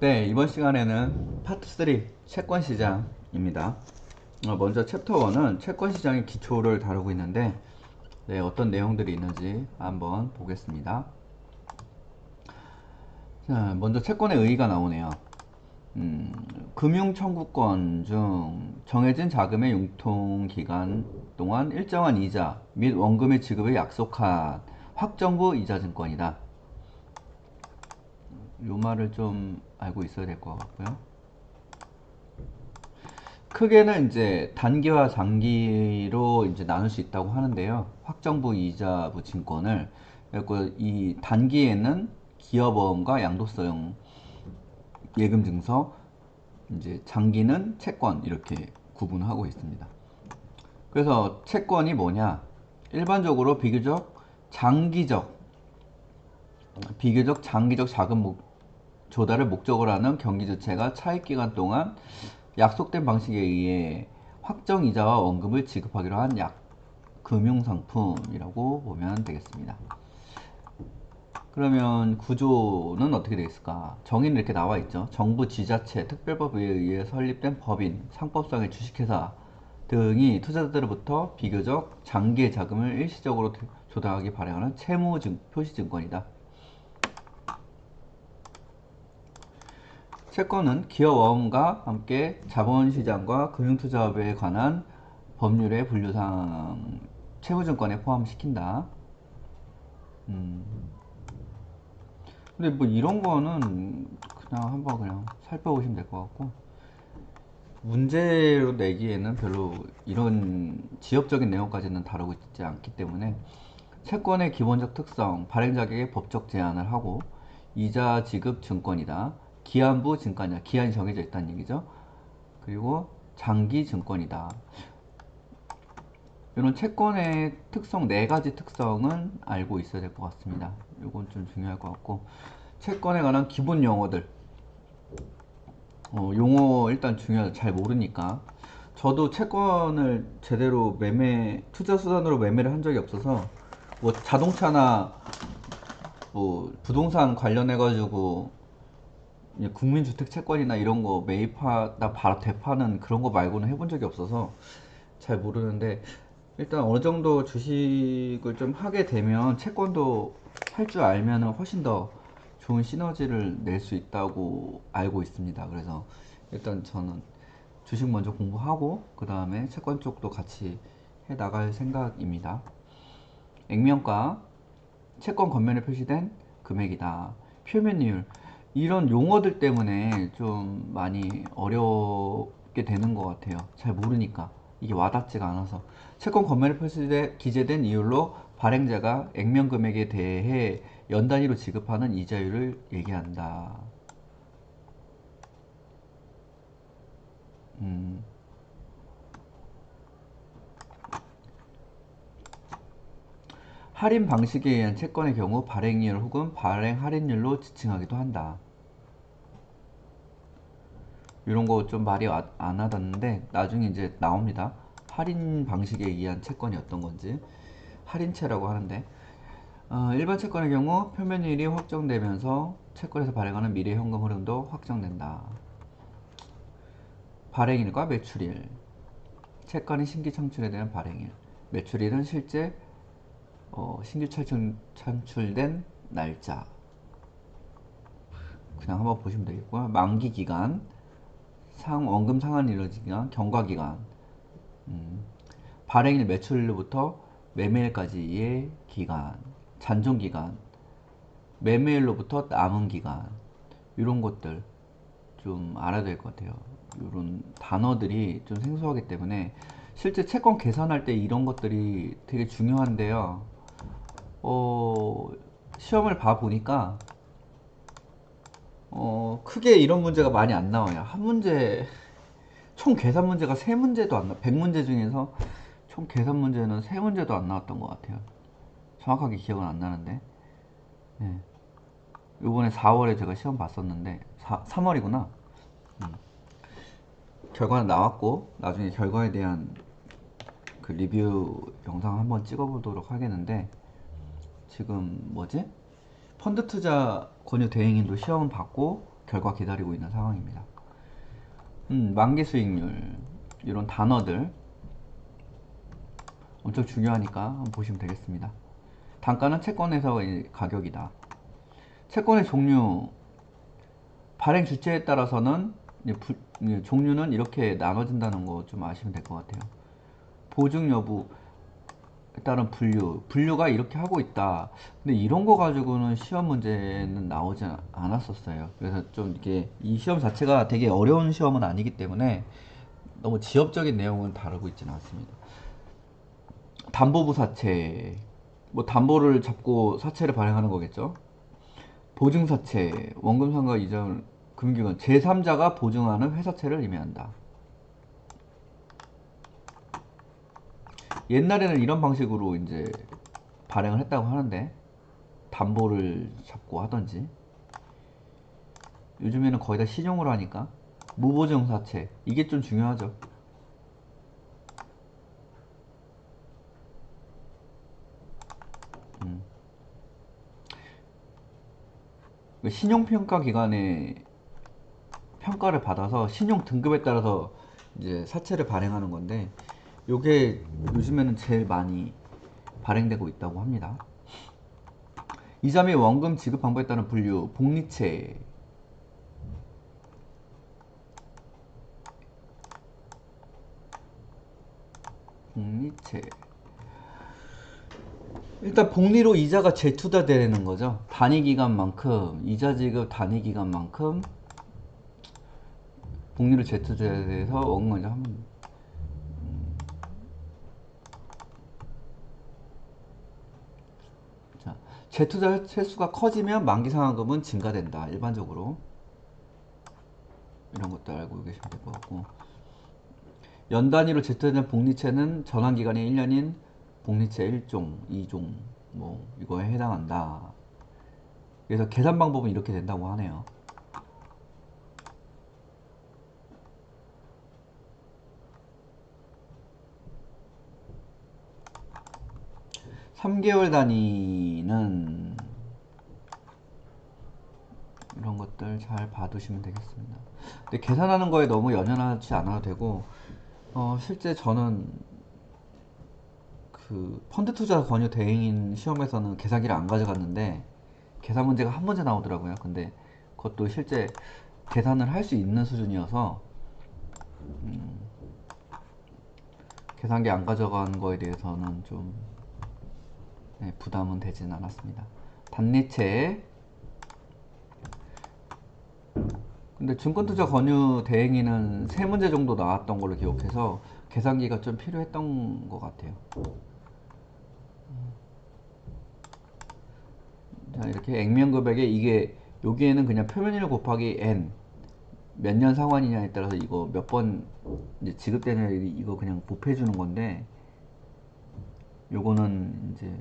네, 이번 시간에는 파트 3 채권 시장입니다. 먼저 챕터 1은 채권 시장의 기초를 다루고 있는데, 네, 어떤 내용들이 있는지 한번 보겠습니다. 자, 먼저 채권의 의의가 나오네요. 금융청구권 중 정해진 자금의 융통기간 동안 일정한 이자 및 원금의 지급을 약속한 확정부 이자증권이다. 요 말을 좀 알고 있어야 될 것 같고요. 크게는 이제 단기와 장기로 이제 나눌 수 있다고 하는데요. 확정부 이자부 증권을 그리고 이 단기에는 기업어음과 양도성 예금 증서, 이제 장기는 채권 이렇게 구분하고 있습니다. 그래서 채권이 뭐냐? 일반적으로 비교적 장기적 자금 조달을 목적으로 하는 경기 주체가 차입 기간 동안 약속된 방식에 의해 확정 이자와 원금을 지급하기로 한 금융상품이라고 보면 되겠습니다. 그러면 구조는 어떻게 되겠을까? 정의는 이렇게 나와 있죠. 정부, 지자체, 특별법에 의해 설립된 법인, 상법상의 주식회사 등이 투자자들로부터 비교적 장기의 자금을 일시적으로 조달하기 발행하는 채무 표시증권이다. 채권은 기업어음과 함께 자본시장과 금융투자업에 관한 법률의 분류상 채무증권에 포함시킨다. 근데 뭐 이런 거는 그냥 한번 그냥 살펴보시면 될 것 같고, 문제로 내기에는 별로 이런 지엽적인 내용까지는 다루고 있지 않기 때문에 채권의 기본적 특성, 발행 자격의 법적 제한을 하고 이자 지급 증권이다. 기한부 증권이다. 기한이 정해져 있다는 얘기죠. 그리고 장기 증권이다. 이런 채권의 특성, 네 가지 특성은 알고 있어야 될 것 같습니다. 이건 좀 중요할 것 같고, 채권에 관한 기본 용어들, 용어 일단 중요하죠. 잘 모르니까. 저도 채권을 제대로 투자 수단으로 매매를 한 적이 없어서, 뭐 자동차나 뭐 부동산 관련해가지고 국민주택 채권이나 이런 거 매입하다 바로 되파는 그런 거 말고는 해본 적이 없어서 잘 모르는데, 일단 어느 정도 주식을 좀 하게 되면 채권도 할 줄 알면은 훨씬 더 좋은 시너지를 낼 수 있다고 알고 있습니다. 그래서 일단 저는 주식 먼저 공부하고 그 다음에 채권 쪽도 같이 해 나갈 생각입니다. 액면가, 채권 겉면에 표시된 금액이다. 표면이율, 이런 용어들 때문에 좀 많이 어렵게 되는 것 같아요. 잘 모르니까 이게 와닿지가 않아서. 채권 겉면에 기재된 이율로 발행자가 액면 금액에 대해 연 단위로 지급하는 이자율을 얘기한다. 음, 할인 방식에 의한 채권의 경우 발행이율 혹은 발행 할인율로 지칭하기도 한다. 이런 거 좀 말이 안 와닿는데 나중에 이제 나옵니다. 할인 방식에 의한 채권이 어떤 건지. 할인채라고 하는데, 일반 채권의 경우 표면율이 확정되면서 채권에서 발행하는 미래 현금 흐름도 확정된다. 발행일과 매출일, 채권이 신규 창출에 대한 발행일, 매출일은 실제 신규 창출된 날짜. 그냥 한번 보시면 되겠고요. 만기 기간, 원금 상환 이루어진 기간, 경과 기간, 발행일 매출일로부터 매매일까지의 기간, 잔존 기간, 매매일로부터 남은 기간, 이런 것들 좀 알아야 될 것 같아요. 이런 단어들이 좀 생소하기 때문에 실제 채권 계산할 때 이런 것들이 되게 중요한데요. 어, 시험을 봐 보니까 크게 이런 문제가 많이 안 나와요. 한 문제, 총 계산 문제가 세 문제도 안 나. 100문제 중에서 총 계산 문제는 세 문제도 안 나왔던 것 같아요. 정확하게 기억은 안 나는데. 네. 요번에 4월에 제가 시험 봤었는데 3월이구나. 결과는 나왔고 나중에 결과에 대한 그 리뷰 영상 한번 찍어보도록 하겠는데, 지금 뭐지? 펀드 투자 권유 대행인도 시험은 봤고 결과 기다리고 있는 상황입니다. 만기 수익률 이런 단어들 엄청 중요하니까 한번 보시면 되겠습니다. 단가는 채권에서의 가격이다. 채권의 종류, 발행 주체에 따라서는 종류는 이렇게 나눠진다는 거 좀 아시면 될 것 같아요. 보증 여부에 따른 분류가 이렇게 하고 있다. 근데 이런 거 가지고는 시험 문제는 나오지 않았었어요. 그래서 좀 이게 이 시험 자체가 되게 어려운 시험은 아니기 때문에 너무 지엽적인 내용은 다루고 있지는 않습니다. 담보부 사채, 뭐 담보를 잡고 사채를 발행하는 거겠죠. 보증사채, 원금상각 이전 금융기관 제3자가 보증하는 회사채를 의미한다. 옛날에는 이런 방식으로 이제 발행을 했다고 하는데 담보를 잡고 하던지, 요즘에는 거의 다 신용으로 하니까 무보증사채 이게 좀 중요하죠. 신용평가기관의 평가를 받아서 신용 등급에 따라서 이제 사채를 발행하는 건데, 요게 요즘에는 제일 많이 발행되고 있다고 합니다. 이자 및 원금 지급 방법에 따른 분류, 복리채, 복리채. 일단 복리로 이자가 재투자되는 거죠. 단위기간만큼, 이자 지급 단위기간만큼 복리로 재투자돼서 원금을 하면, 자, 재투자 횟수가 커지면 만기상환금은 증가된다. 일반적으로 이런 것도 알고 계시면 될 것 같고, 연 단위로 재투자된 복리채는 전환기간이 1년인 복리채 1종, 2종 뭐 이거에 해당한다. 그래서 계산 방법은 이렇게 된다고 하네요. 3개월 단위는 이런 것들 잘 봐두시면 되겠습니다. 근데 계산하는 거에 너무 연연하지 않아도 되고, 실제 저는 그 펀드 투자 권유 대행인 시험에서는 계산기를 안 가져갔는데 계산 문제가 한 문제 나오더라고요. 근데 그것도 실제 계산을 할 수 있는 수준이어서 계산기 안 가져간 거에 대해서는 좀 부담은 되진 않았습니다. 단리채. 근데 증권투자 권유 대행위는 3문제 정도 나왔던 걸로 기억해서 계산기가 좀 필요했던 것 같아요. 자, 이렇게 액면금액에 이게 여기에는 그냥 표면일 곱하기 n 몇 년 상환이냐에 따라서 이거 몇 번 지급되냐 이거 그냥 곱해 주는 건데, 요거는 이제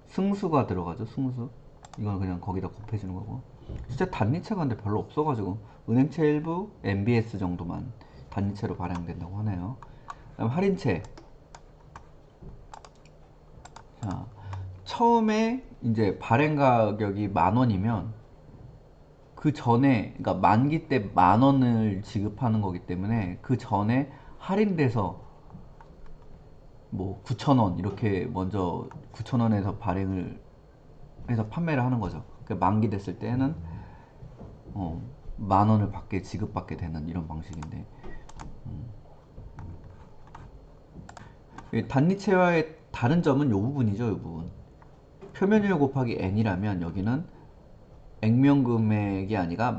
승수가 들어가죠. 승수. 이건 그냥 거기다 곱해 주는 거고. 진짜 단리채가 근데 별로 없어가지고 은행채 일부, MBS 정도만 단리채로 발행된다고 하네요. 그다음 할인채. 자, 처음에 이제 발행 가격이 10,000원이면 그 전에, 그러니까 만기 때 10,000원을 지급하는 거기 때문에 그 전에 할인돼서 뭐 9,000원 이렇게 먼저 9,000원에서 발행을 해서 판매를 하는 거죠. 그러니까 만기 됐을 때는 10,000원을 지급받게 되는 이런 방식인데, 단리채와의 다른 점은 이 부분이죠. 이 부분. 표면율 곱하기 n이라면 여기는 액면금액이 아니라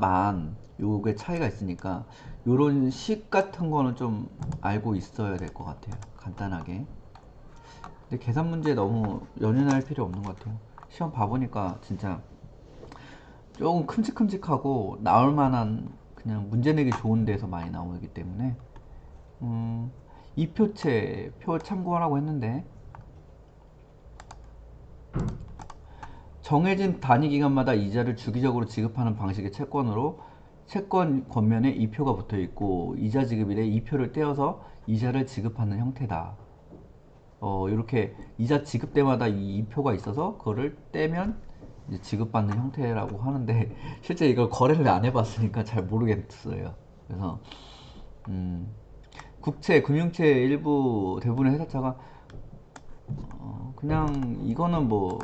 요게 차이가 있으니까 요런 식 같은 거는 좀 알고 있어야 될 것 같아요. 간단하게. 근데 계산 문제 너무 연연할 필요 없는 것 같아요. 시험 봐보니까 진짜 조금 큼직큼직하고 나올 만한 그냥 문제 내기 좋은 데서 많이 나오기 때문에, 이 표체 표 참고하라고 했는데, 정해진 단위 기간마다 이자를 주기적으로 지급하는 방식의 채권으로 채권 겉면에 이표가 붙어 있고 이자 지급일에 이표를 떼어서 이자를 지급하는 형태다. 이렇게 이자 지급 때마다 이 이표가 있어서 그거를 떼면 이제 지급받는 형태라고 하는데 실제 이걸 거래를 안 해봤으니까 잘 모르겠어요. 그래서 국채, 금융채 일부 대부분의 회사차가 그냥 이거는 뭐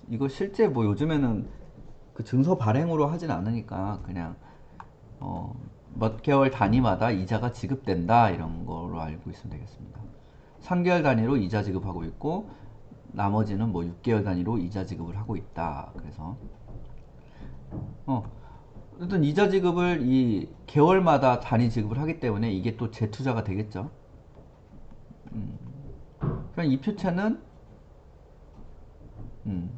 이거 실제 뭐 요즘에는 그 증서 발행으로 하진 않으니까 그냥 몇 개월 단위마다 이자가 지급된다 이런 거로 알고 있으면 되겠습니다. 3개월 단위로 이자 지급하고 있고 나머지는 뭐 6개월 단위로 이자 지급을 하고 있다. 그래서 어쨌든 이자 지급을 이 개월마다 단위 지급을 하기 때문에 이게 또 재투자가 되겠죠. 그냥 이 표체는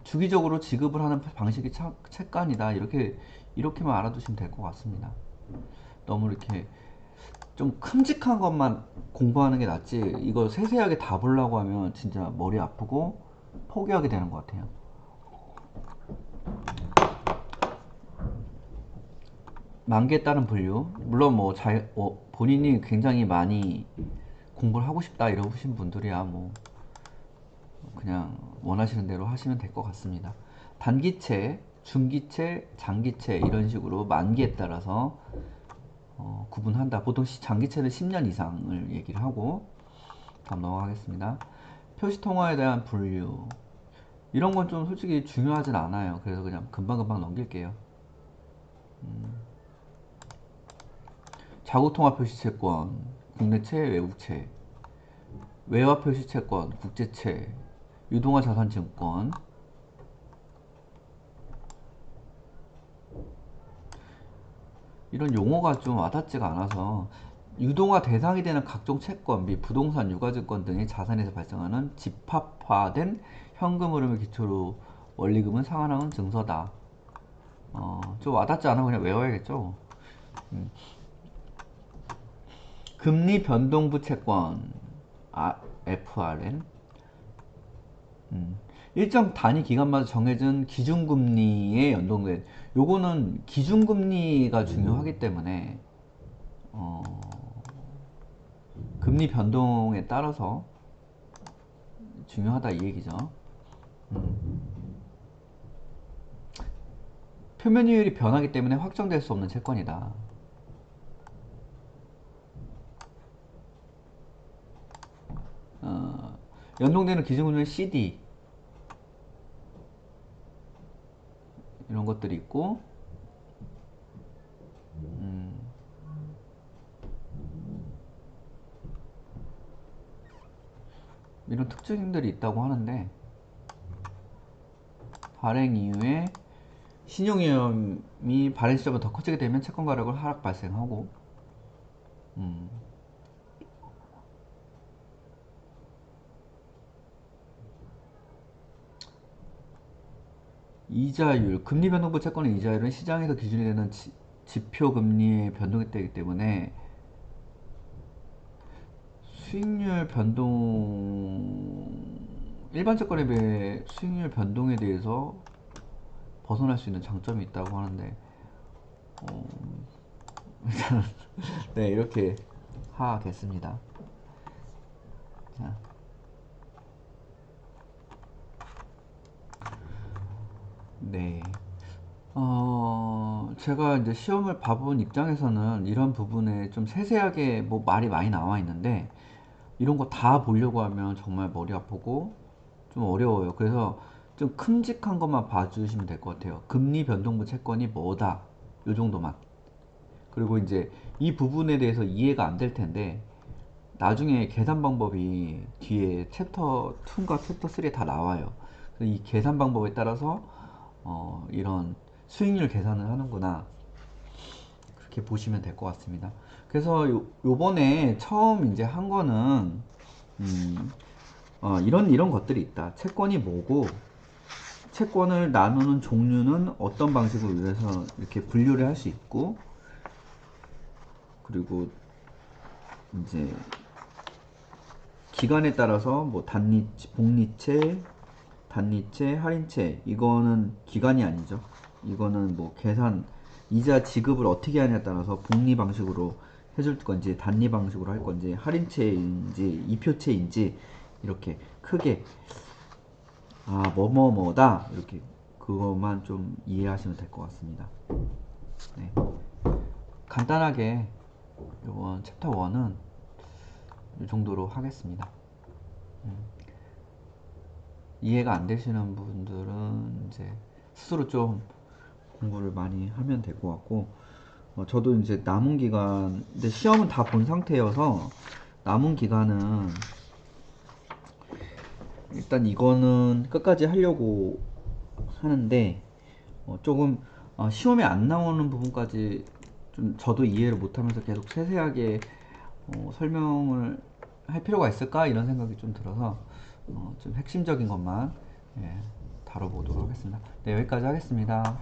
주기적으로 지급을 하는 방식이 채권이다. 이렇게만 알아두시면 될 것 같습니다. 너무 이렇게 좀 큼직한 것만 공부하는 게 낫지 이거 세세하게 다 보려고 하면 진짜 머리 아프고 포기하게 되는 것 같아요. 만기에 따른 분류 물론 뭐 본인이 굉장히 많이 공부를 하고 싶다 이러신 분들이야 뭐 그냥 원하시는 대로 하시면 될 것 같습니다. 단기채, 중기채, 장기채 이런 식으로 만기에 따라서 구분한다. 보통 장기채는 10년 이상을 얘기를 하고 다음 넘어가겠습니다. 표시통화에 대한 분류 이런 건 좀 솔직히 중요하진 않아요. 그래서 그냥 금방금방 넘길게요. 자국통화 표시채권, 국내채, 외국채, 외화 표시채권, 국제채, 유동화 자산증권 이런 용어가 좀 와닿지가 않아서 유동화 대상이 되는 각종 채권 및 부동산, 유가증권 등의 자산에서 발생하는 집합화된 현금 흐름을 기초로 원리금은 상환하는 증서다. 좀 와닿지 않아 그냥 외워야겠죠. 금리 변동부 채권 FRN 일정 단위 기간마다 정해진 기준금리에 연동된 요거는 기준금리가 중요하기 때문에 금리 변동에 따라서 중요하다 이 얘기죠. 표면이율이 변하기 때문에 확정될 수 없는 채권이다. 연동되는 기준금리는 CD 이런 것들이 있고 이런 특징들이 있다고 하는데 발행 이후에 신용위험이 발행 시점보다 더 커지게 되면 채권 가격을 하락 발생하고 이자율 금리 변동부 채권의 이자율은 시장에서 기준이 되는 지표 금리의 변동이 되기 때문에 수익률 변동 일반 채권에 비해 수익률 변동에 대해서 벗어날 수 있는 장점이 있다고 하는데 일단 네 이렇게 하겠습니다. 자. 네. 제가 이제 시험을 봐본 입장에서는 이런 부분에 좀 세세하게 뭐 말이 많이 나와 있는데 이런 거 다 보려고 하면 정말 머리 아프고 좀 어려워요. 그래서 좀 큼직한 것만 봐주시면 될 것 같아요. 금리 변동부 채권이 뭐다. 요 정도만. 그리고 이제 이 부분에 대해서 이해가 안 될 텐데 나중에 계산 방법이 뒤에 챕터 2인가 챕터 3에 다 나와요. 그래서 이 계산 방법에 따라서 이런 수익률 계산을 하는구나. 그렇게 보시면 될 것 같습니다. 그래서 요번에 처음 이제 한 거는 이런 것들이 있다. 채권이 뭐고 채권을 나누는 종류는 어떤 방식으로 해서 이렇게 분류를 할 수 있고 그리고 이제 기간에 따라서 뭐 복리채, 단리채, 할인채 이거는 기간이 아니죠. 이거는 뭐 계산 이자 지급을 어떻게 하냐에 따라서 복리 방식으로 해줄 건지 단리 방식으로 할 건지 할인채인지 이표채인지 이렇게 크게 뭐뭐뭐다 이렇게 그것만 좀 이해하시면 될 것 같습니다. 네. 간단하게 이번 챕터 1은 이 정도로 하겠습니다. 이해가 안 되시는 분들은 이제 스스로 좀 공부를 많이 하면 될 것 같고, 저도 이제 남은 기간, 근데 시험은 다 본 상태여서 남은 기간은 일단 이거는 끝까지 하려고 하는데, 조금 시험에 안 나오는 부분까지 좀 저도 이해를 못하면서 계속 세세하게 설명을 할 필요가 있을까 이런 생각이 좀 들어서 좀 핵심적인 것만, 예, 다뤄보도록 하겠습니다. 네, 여기까지 하겠습니다.